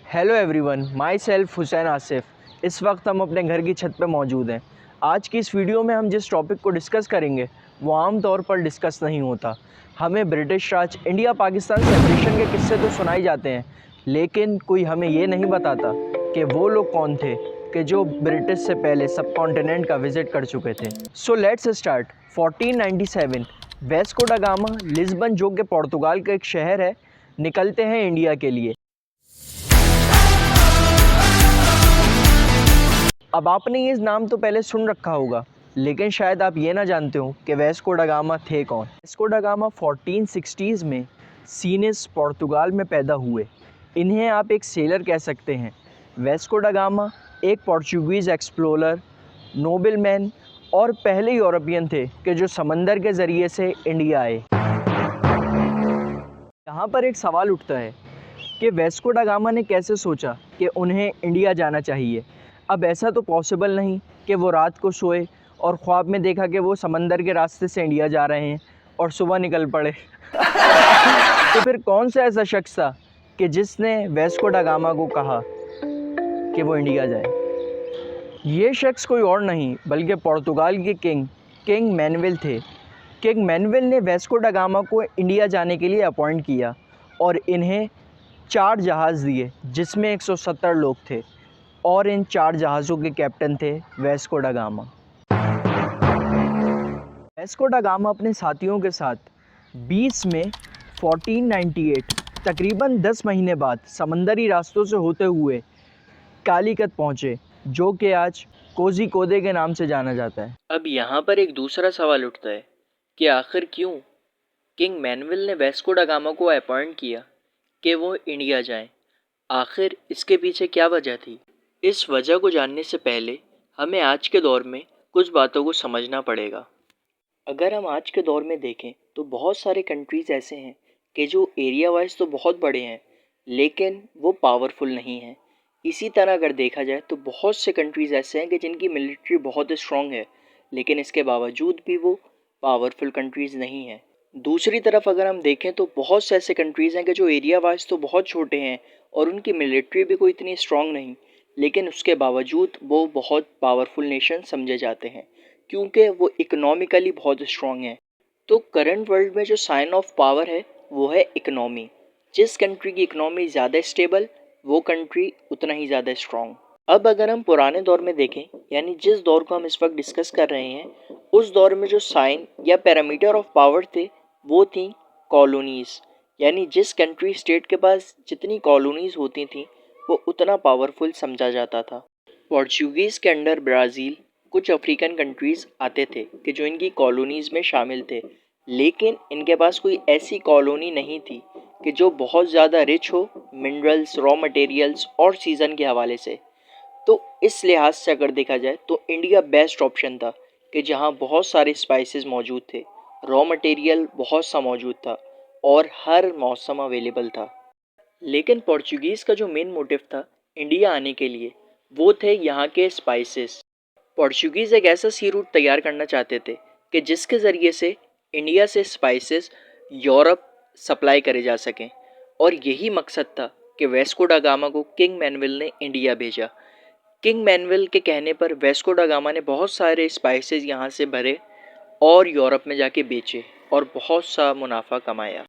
Hello everyone, my self Hussain Asif. इस वक्त हम अपने घर की छत पर मौजूद हैं। आज की इस वीडियो में हम जिस टॉपिक को डिस्कस करेंगे वो आम तौर पर डिस्कस नहीं होता। हमें ब्रिटिश राज, इंडिया पाकिस्तान सेपरेशन के किस्से तो सुनाए जाते हैं, लेकिन कोई हमें ये नहीं बताता कि वो लोग कौन थे कि जो ब्रिटिश से पहले सब कॉन्टिनेंट का विज़िट कर चुके थे। So let's start. 1497 वेस्को डा गामा, लिस्बन जो कि पुर्तगाल का एक शहर है, निकलते हैं इंडिया के लिए। अब आपने ये नाम तो पहले सुन रखा होगा, लेकिन शायद आप ये ना जानते हो कि वेस्को डा गामा थे कौन। वेस्को डा गामा 1460s में सीनिस, पुर्तगाल में पैदा हुए। इन्हें आप एक सेलर कह सकते हैं। वेस्को डा गामा एक पोर्चुगीज़ एक्सप्लोरर, नोबलमैन और पहले यूरोपियन थे कि जो समंदर के ज़रिए से इंडिया आए। यहाँ पर एक सवाल उठता है कि वेस्को डा गामा ने कैसे सोचा कि उन्हें इंडिया जाना चाहिए। अब ऐसा तो पॉसिबल नहीं कि वो रात को सोए और ख्वाब में देखा कि वो समंदर के रास्ते से इंडिया जा रहे हैं और सुबह निकल पड़े। तो फिर कौन सा ऐसा शख्स था कि जिसने वेस्को डा गामा को कहा कि वो इंडिया जाए? ये शख्स कोई और नहीं बल्कि पुर्तगाल के किंग मैनुएल थे। किंग मैनुएल ने वेस्को डा गामा को इंडिया जाने के लिए अपॉइंट किया और इन्हें 4 जहाज़ दिए जिसमें 170 लोग थे, और इन 4 जहाज़ों के कैप्टन थे वेस्को डा गामा। वेस्को डा गामा अपने साथियों के साथ 20 मई 1498, तकरीबन 10 महीने बाद, समंदरी रास्तों से होते हुए कालीकत पहुँचे, जो कि आज कोज़िकोडे के नाम से जाना जाता है। अब यहाँ पर एक दूसरा सवाल उठता है कि आखिर क्यों किंग मैनुएल ने वेस्को डा गामा को अपॉइंट किया कि वो इंडिया जाएं? आखिर इसके पीछे क्या वजह थी? इस वजह को जानने से पहले हमें आज के दौर में कुछ बातों को समझना पड़ेगा। अगर हम आज के दौर में देखें तो बहुत सारे कंट्रीज़ ऐसे हैं कि जो एरिया वाइज तो बहुत बड़े हैं, लेकिन वो पावरफुल नहीं हैं। इसी तरह अगर देखा जाए तो बहुत से कंट्रीज़ ऐसे हैं कि जिनकी मिलिट्री बहुत स्ट्रॉन्ग है, लेकिन इसके बावजूद भी वो पावरफुल कंट्रीज़ नहीं हैं। दूसरी तरफ अगर हम देखें तो बहुत से ऐसे कंट्रीज़ हैं कि जो एरिया वाइज तो बहुत छोटे हैं और उनकी मिलिट्री भी कोई इतनी स्ट्रॉन्ग नहीं, लेकिन उसके बावजूद वो बहुत पावरफुल नेशन समझे जाते हैं क्योंकि वो इकोनॉमिकली बहुत स्ट्रॉन्ग है। तो करंट वर्ल्ड में जो साइन ऑफ पावर है वो है इकोनॉमी। जिस कंट्री की इकोनॉमी ज़्यादा स्टेबल, वो कंट्री उतना ही ज़्यादा स्ट्रॉन्ग। अब अगर हम पुराने दौर में देखें, यानी जिस दौर को हम इस वक्त डिस्कस कर रहे हैं, उस दौर में जो साइन या पैरामीटर ऑफ पावर थे वो थी कॉलोनीज़। यानी जिस कंट्री स्टेट के पास जितनी कॉलोनीज़ होती थी वो उतना पावरफुल समझा जाता था। पोर्चुगीज़ के अंडर ब्राज़ील, कुछ अफ्रीकन कंट्रीज़ आते थे कि जो इनकी कॉलोनीज़ में शामिल थे, लेकिन इनके पास कोई ऐसी कॉलोनी नहीं थी कि जो बहुत ज़्यादा रिच हो मिनरल्स, रॉ मटेरियल्स और सीज़न के हवाले से। तो इस लिहाज से अगर देखा जाए तो इंडिया बेस्ट ऑप्शन था कि जहाँ बहुत सारे स्पाइसेस मौजूद थे, रॉ मटेरियल बहुत सा मौजूद था और हर मौसम अवेलेबल था। लेकिन पोर्चुगीज़ का जो मेन मोटिव था इंडिया आने के लिए, वो थे यहाँ के स्पाइसेस। पोर्चुगीज़ एक ऐसा सी रूट तैयार करना चाहते थे कि जिसके ज़रिए से इंडिया से स्पाइसेस यूरोप सप्लाई करे जा सकें, और यही मकसद था कि वेस्को डा गामा को किंग मैनुएल ने इंडिया भेजा। किंग मैनुएल के कहने पर वेस्को डा गामा ने बहुत सारे स्पाइसेस यहाँ से भरे और यूरोप में जाके बेचे और बहुत सा मुनाफा कमाया।